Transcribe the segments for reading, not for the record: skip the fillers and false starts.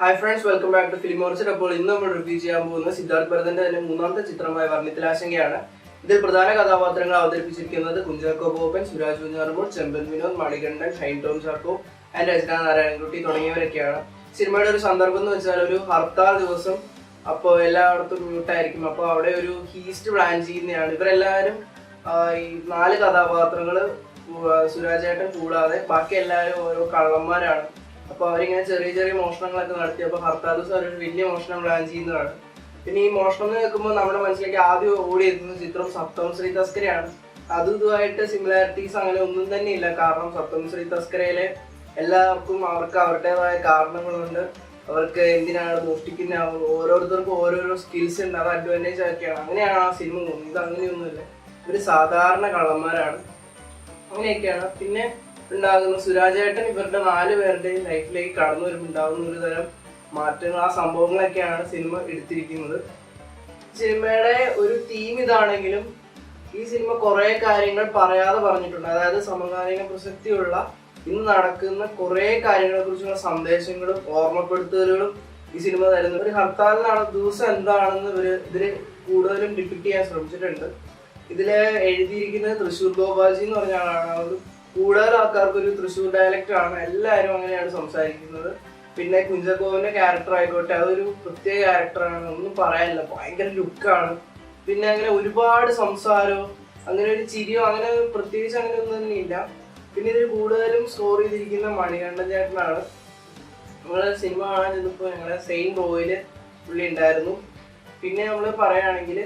Hi friends, welcome back to Film Orchard. അപ്പോൾ ഇന്ന് നമ്മൾ റിവ്യൂ ചെയ്യാൻ പോകുന്നത് സിദ്ധാർത്ഥ് ഭരതന്റെ തന്നെ മൂന്നാമത്തെ ചിത്രമായ വർണ്ണത്തിലാശങ്കയാണ്. ഇതിൽ പ്രധാന കഥാപാത്രങ്ങൾ അവതരിപ്പിച്ചിരിക്കുന്നത് കുഞ്ചാക്കോ ബോബൻ, സുരാജ് വെഞ്ഞാറമൂട്, ചെമ്പൻ വിനോദ്, മണികണ്ഠൻ, ഷൈൻ ടോം ചാക്കോ ആൻഡ് രചന നാരായണൻകുട്ടി തുടങ്ങിയവരൊക്കെയാണ്. സിനിമയുടെ ഒരു സന്ദർഭം എന്ന് വെച്ചാൽ ഒരു ഹർത്താൽ ദിവസം. അപ്പോൾ എല്ലായിടത്തും മ്യൂട്ടായിരിക്കും. അപ്പോൾ അവിടെ ഒരു ഹീസ്റ്റ് പ്ലാൻ ചെയ്യുന്നതാണ്. ഇവരെല്ലാവരും ഈ 4 കഥാപാത്രങ്ങൾ സുരാജേട്ടൻ കൂടാതെ ബാക്കി എല്ലാവരും ഓരോ കള്ളന്മാരാണ്. അപ്പോൾ അവരിങ്ങനെ ചെറിയ ചെറിയ മോഷണങ്ങളൊക്കെ നടത്തി. അപ്പോൾ ഹർത്താൽ ദിവസം അവരൊരു വലിയ മോഷണം പ്ലാൻ ചെയ്യുന്നതാണ്. പിന്നെ ഈ മോഷണം എന്ന് കേൾക്കുമ്പോൾ നമ്മുടെ മനസ്സിലേക്ക് ആദ്യം ഓടിയെത്തുന്ന ചിത്രം സപ്തം ശ്രീ തസ്കരയാണ്. അതും ഇതുമായിട്ട് സിമിലാരിറ്റീസ് അങ്ങനെ ഒന്നും തന്നെ ഇല്ല. കാരണം സപ്തം ശ്രീ തസ്കരയിലെ എല്ലാവർക്കും അവർക്ക് അവരുടേതായ കാരണങ്ങളുണ്ട്. അവർക്ക് എന്തിനാണ് മോഷ്ടിക്കുന്ന, ഓരോരുത്തർക്കും ഓരോരോ സ്കിൽസ് ഉണ്ട്. അത് അഡ്വാൻറ്റേജ് ആക്കിയാണ്. അങ്ങനെയാണ് ആ സിനിമ തോന്നുന്നത്. ഇത് അങ്ങനെയൊന്നുമില്ല. ഇവർ സാധാരണ കള്ളന്മാരാണ്. അങ്ങനെയൊക്കെയാണ്. പിന്നെ ഉണ്ടാകുന്ന സുരാജേട്ടൻ ഇവരുടെ 4 പേരുടെയും ലൈഫിലേക്ക് കടന്നു വരുമ്പോൾ ഉണ്ടാകുന്ന ഒരു തരം മാറ്റങ്ങൾ, ആ സംഭവങ്ങളൊക്കെയാണ് സിനിമ എടുത്തിരിക്കുന്നത്. സിനിമയുടെ ഒരു തീം ഇതാണെങ്കിലും ഈ സിനിമ കുറെ കാര്യങ്ങൾ പറയാതെ പറഞ്ഞിട്ടുണ്ട്. അതായത് സമകാലീന പ്രസക്തിയുള്ള ഇന്ന് നടക്കുന്ന കുറെ കാര്യങ്ങളെ കുറിച്ചുള്ള സന്ദേശങ്ങളും ഓർമ്മപ്പെടുത്തലുകളും ഈ സിനിമ തരുന്നു. ഒരു ഹർത്താലിനാണ് ദിവസം എന്താണെന്ന് ഇതില് കൂടുതലും ഡിപ്പിക്ട് ചെയ്യാൻ ശ്രമിച്ചിട്ടുണ്ട്. ഇതില് എഴുതിയിരിക്കുന്നത് തൃശ്ശൂർ ഗോപാൽജി എന്ന് പറഞ്ഞ ആളാണ്. കൂടുതൽ ആൾക്കാർക്ക് ഒരു തൃശ്ശൂർ ഡയലക്റ്റ് ആണ്. എല്ലാവരും അങ്ങനെയാണ് സംസാരിക്കുന്നത്. പിന്നെ കുഞ്ചാക്കോവിന്റെ ക്യാരക്ടർ ആയിക്കോട്ടെ, അതൊരു പ്രത്യേക ക്യാരക്ടറാണ്, ഒന്നും പറയാനില്ല. ഭയങ്കര ലുക്കാണ്. പിന്നെ അങ്ങനെ ഒരുപാട് സംസാരമോ അങ്ങനെ ഒരു ചിരിയോ അങ്ങനെ പ്രത്യേകിച്ച് അങ്ങനെ ഒന്നും തന്നെ ഇല്ല. പിന്നെ ഇതിൽ കൂടുതലും സ്കോർ ചെയ്തിരിക്കുന്ന മണികണ്ഠൻ ചേട്ടനാണ്. നമ്മള് സിനിമ കാണാൻ ചെന്നപ്പോൾ ഞങ്ങളുടെ സെയിം റോയില് പുള്ളി ഉണ്ടായിരുന്നു. പിന്നെ നമ്മൾ പറയുകയാണെങ്കിൽ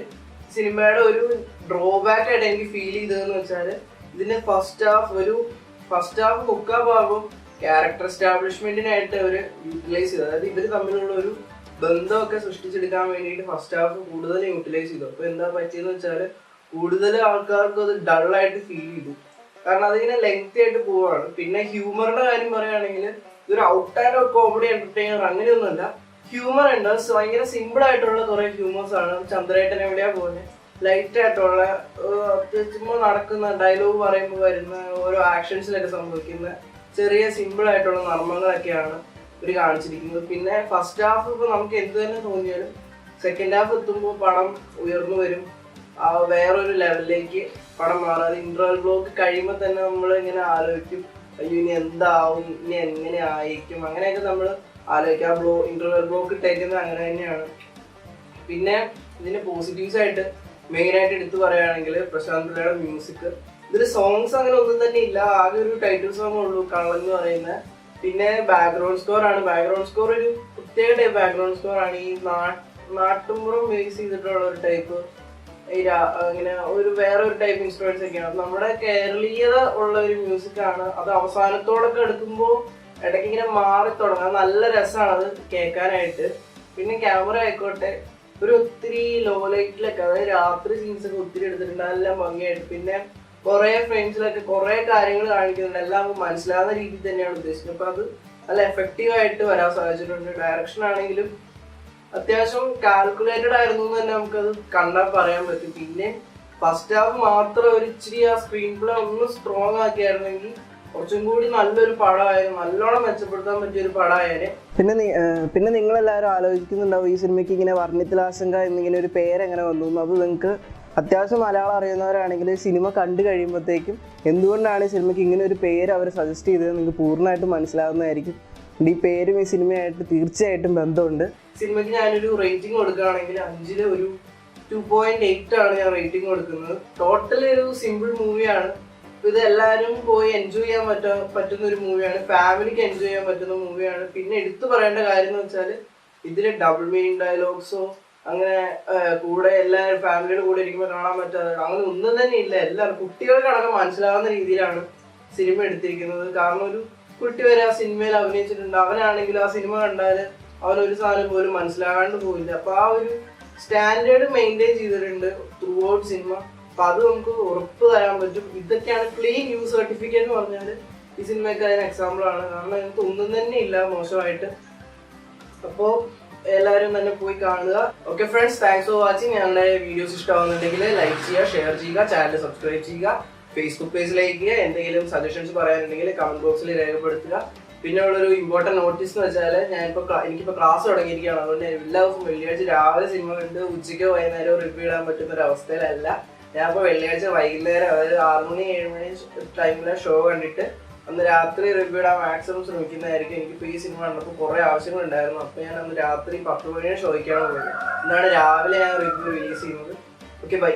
സിനിമയുടെ ഒരു ഡ്രോബാക്ക് ആയിട്ട് എനിക്ക് ഫീൽ ചെയ്തതെന്ന് വെച്ചാൽ ഇതിന്റെ ഫസ്റ്റ് ഹാഫ് മുക്കാൽ ഭാഗവും ക്യാരക്ടർ എസ്റ്റാബ്ലിഷ്മെന്റിനായിട്ട് അവർ യൂട്ടിലൈസ് ചെയ്തു. അതായത് ഇവർ തമ്മിലുള്ള ഒരു ബന്ധമൊക്കെ സൃഷ്ടിച്ചെടുക്കാൻ വേണ്ടിയിട്ട് ഫസ്റ്റ് ഹാഫ് കൂടുതൽ യൂട്ടിലൈസ് ചെയ്തു. അപ്പോൾ എന്താ പറ്റിയെന്ന് വെച്ചാൽ കൂടുതൽ ആൾക്കാർക്ക് അത് ഡള്ളായിട്ട് ഫീൽ ചെയ്തു. കാരണം അതിങ്ങനെ ലെങ്തി ആയിട്ട് പോവാണ്. പിന്നെ ഹ്യൂമറിന്റെ കാര്യം പറയുകയാണെങ്കിൽ ഇതൊരു out and out comedy entertainer അങ്ങനെയൊന്നുമല്ല. ഹ്യൂമർ ഉണ്ട്. ഭയങ്കര സിമ്പിൾ ആയിട്ടുള്ള കുറെ ഹ്യൂമേഴ്സ് ആണ്. ചന്ദ്രേട്ടൻ എവിടെയാ പോകുന്നത്, ലൈറ്റ് ആയിട്ടുള്ള ചുമ്മാ നടക്കുന്ന ഡയലോഗ് പറയുമ്പോൾ വരുന്ന ഓരോ ആക്ഷൻസിലൊക്കെ സംഭവിക്കുന്ന ചെറിയ സിമ്പിൾ ആയിട്ടുള്ള നർമ്മങ്ങളൊക്കെയാണ് ഇവർ കാണിച്ചിരിക്കുന്നത്. പിന്നെ ഫസ്റ്റ് ഹാഫ് ഇപ്പോൾ നമുക്ക് എന്ത് തന്നെ തോന്നിയാലും സെക്കൻഡ് ഹാഫ് എത്തുമ്പോൾ പടം ഉയർന്നു വരും. വേറൊരു ലെവലിലേക്ക് പടം മാറാതെ ഇന്റർവൽ ബ്ലോക്ക് കഴിയുമ്പോൾ തന്നെ നമ്മൾ ഇങ്ങനെ ആലോചിക്കും, അയ്യോ ഇനി എന്താവും, ഇനി എങ്ങനെ ആയിരിക്കും, അങ്ങനെയൊക്കെ നമ്മൾ ആലോചിക്കും. ആ ഇന്റർവൽ ബ്ലോക്ക് ഇട്ടേക്കുന്നത് അങ്ങനെ തന്നെയാണ്. പിന്നെ ഇതിന്റെ പോസിറ്റീവ്സ് ആയിട്ട് മെയിനായിട്ട് എടുത്തു പറയുകയാണെങ്കിൽ പ്രശാന്ത് പിള്ളയുടെ മ്യൂസിക്. ഇതിൽ സോങ്സ് അങ്ങനെ ഒന്നും തന്നെ ഇല്ല. ആകെ ഒരു ടൈറ്റിൽ സോങ് ഉള്ളൂ, കള്ളൻ എന്ന് പറയുന്നത്. പിന്നെ ബാക്ക്ഗ്രൗണ്ട് സ്കോർ ആണ്. ബാക്ക്ഗ്രൗണ്ട് സ്കോർ ഒരു പ്രത്യേക ടൈപ്പ് ബാക്ക്ഗ്രൗണ്ട് സ്കോർ ആണ്. ഈ നാട്ടുമ്പുറം ബേസ് ചെയ്തിട്ടുള്ള ഒരു ടൈപ്പ്, ഇങ്ങനെ ഒരു വേറെ ഒരു ടൈപ്പ് ഇൻസ്ട്രുമെന്റ്സ് ഒക്കെയാണ്. നമ്മുടെ കേരളീയത ഉള്ള ഒരു മ്യൂസിക് ആണ്. അത് അവസാനത്തോടൊക്കെ എടുക്കുമ്പോൾ ഇടയ്ക്ക് ഇങ്ങനെ മാറി തുടങ്ങാം. നല്ല രസമാണ് അത് കേൾക്കാനായിട്ട്. പിന്നെ ക്യാമറ ആയിക്കോട്ടെ ഒരു ഒത്തിരി ലോ ലൈറ്റിലൊക്കെ, അതായത് രാത്രി സീൻസ് ഒക്കെ ഒത്തിരി എടുത്തിട്ടുണ്ട്, നല്ല ഭംഗിയായിട്ട്. പിന്നെ കുറെ ഫ്രെയിംസിലൊക്കെ കുറെ കാര്യങ്ങൾ കാണിക്കുന്നുണ്ട്. എല്ലാം മനസ്സിലാവുന്ന രീതിയിൽ തന്നെയാണ് ഉദ്ദേശിക്കുന്നത്. അപ്പൊ അത് നല്ല എഫക്റ്റീവ് ആയിട്ട് വരാൻ സാധിച്ചിട്ടുണ്ട്. ഡയറക്ഷൻ ആണെങ്കിലും അത്യാവശ്യം കാൽക്കുലേറ്റഡ് ആയിരുന്നു എന്ന് തന്നെ നമുക്കത് കണ്ടാൽ പറയാൻ പറ്റും. പിന്നെ ഫസ്റ്റ് ഹാഫ് മാത്രം ഒരു ഇച്ചിരി ആ സ്ക്രീൻ പ്ലേ ഒന്ന് സ്ട്രോങ് ആക്കിയായിരുന്നെങ്കിൽ കുറച്ചും കൂടി നല്ലൊരു പടമായിരുന്നു, നല്ലോണം മെച്ചപ്പെടുത്താൻ പറ്റിയൊരു പടമായേനെ. പിന്നെ നിങ്ങളെല്ലാവരും ആലോചിക്കുന്നുണ്ടാവും ഈ സിനിമയ്ക്ക് ഇങ്ങനെ വർണ്ണത്തിലാശങ്ക എന്നിങ്ങനെ ഒരു പേരെങ്ങനെ വന്നു. അത് നിങ്ങൾക്ക് അത്യാവശ്യം മലയാളം അറിയുന്നവരാണെങ്കിൽ സിനിമ കണ്ടു കഴിയുമ്പോഴത്തേക്കും എന്തുകൊണ്ടാണ് ഈ സിനിമയ്ക്ക് ഇങ്ങനെ ഒരു പേര് അവർ സജസ്റ്റ് ചെയ്തത് നിങ്ങൾക്ക് പൂർണ്ണമായിട്ടും മനസ്സിലാവുന്നതായിരിക്കും. ഈ പേരും ഈ സിനിമയായിട്ട് തീർച്ചയായിട്ടും ബന്ധമുണ്ട്. സിനിമയ്ക്ക് ഞാനൊരു റേറ്റിംഗ് കൊടുക്കുകയാണെങ്കിൽ 5-ൽ ഒരു 2.8 ആണ് ഞാൻ റേറ്റിംഗ് കൊടുക്കുന്നത്. ടോട്ടലി ഒരു സിമ്പിൾ മൂവിയാണ്. ഇത് എല്ലാവരും പോയി എൻജോയ് ചെയ്യാൻ പറ്റുന്ന ഒരു മൂവിയാണ്. ഫാമിലിക്ക് എൻജോയ് ചെയ്യാൻ പറ്റുന്ന മൂവിയാണ്. പിന്നെ എടുത്തു പറയേണ്ട കാര്യം എന്ന് വെച്ചാൽ ഇതിൽ ഡബിൾ മീനിങ് ഡയലോഗ്സോ അങ്ങനെ കൂടെ എല്ലാവരും ഫാമിലിയുടെ കൂടെ ഇരിക്കുമ്പോൾ കാണാൻ പറ്റാതെ അങ്ങനെ ഒന്നും തന്നെ ഇല്ല. എല്ലാവരും കുട്ടികൾക്കടക്കം മനസ്സിലാവുന്ന രീതിയിലാണ് സിനിമ എടുത്തിരിക്കുന്നത്. കാരണം ഒരു കുട്ടി വരെ ആ സിനിമയിൽ അഭിനയിച്ചിട്ടുണ്ട്. അവനാണെങ്കിൽ ആ സിനിമ കണ്ടാൽ അവനൊരു സാധനം പോലും മനസ്സിലാകാണ്ട് പോയില്ല. അപ്പൊ ആ ഒരു സ്റ്റാൻഡേർഡ് മെയിൻറ്റെയിൻ ചെയ്തിട്ടുണ്ട് ത്രൂ ഔട്ട് സിനിമ. അപ്പൊ അത് നമുക്ക് ഉറപ്പ് തരാൻ പറ്റും. ഇതൊക്കെയാണ് ക്ലീൻ യു സർട്ടിഫിക്കറ്റ് എന്ന് പറഞ്ഞാൽ ഈ സിനിമയ്ക്ക് അതിന് എക്സാമ്പിൾ ആണ്. കാരണം എനിക്ക് ഒന്നും തന്നെ ഇല്ല മോശമായിട്ട്. അപ്പോൾ എല്ലാവരും തന്നെ പോയി കാണുക. Okay friends, thanks for watching. ഞങ്ങളുടെ വീഡിയോസ് ഇഷ്ടമാകുന്നുണ്ടെങ്കിൽ ലൈക്ക് ചെയ്യുക, ഷെയർ ചെയ്യുക, ചാനൽ സബ്സ്ക്രൈബ് ചെയ്യുക, ഫേസ്ബുക്ക് പേജ് ലൈക്ക് ചെയ്യുക. എന്തെങ്കിലും സജഷൻസ് പറയാനുണ്ടെങ്കിൽ കമന്റ് ബോക്സിൽ രേഖപ്പെടുത്തുക. പിന്നെ ഉള്ളൊരു ഇമ്പോർട്ടൻറ്റ് നോട്ടീസ് എന്ന് വെച്ചാൽ എനിക്കിപ്പോൾ ക്ലാസ് തുടങ്ങിയിരിക്കുകയാണ്. അതുകൊണ്ട് എല്ലാ ദിവസവും വെള്ളിയാഴ്ച രാവിലെ സിനിമ കണ്ട് ഉച്ചയ്ക്കോ വൈകുന്നേരമോ റിവ്യൂ ഇടാൻ പറ്റുന്ന ഒരു അവസ്ഥയിലല്ല. ഞാനിപ്പോൾ വെള്ളിയാഴ്ച വൈകുന്നേരം അതായത് 6 മണി 7 മണി ടൈമിലെ ഷോ കണ്ടിട്ട് അന്ന് രാത്രി റിവ്യൂ ഇടാൻ മാക്സിമം ശ്രമിക്കുന്നതായിരിക്കും. എനിക്കിപ്പോൾ ഈ സിനിമ കണ്ടപ്പോൾ കുറേ ആവശ്യങ്ങളുണ്ടായിരുന്നു. അപ്പോൾ ഞാൻ അന്ന് രാത്രി 10 മണിയുടെ ഷോയ്ക്കാണ് പോയത്. എന്നാണ് രാവിലെ ഞാൻ റിവ്യൂ റിലീസ് ചെയ്യുന്നത്. Okay, by.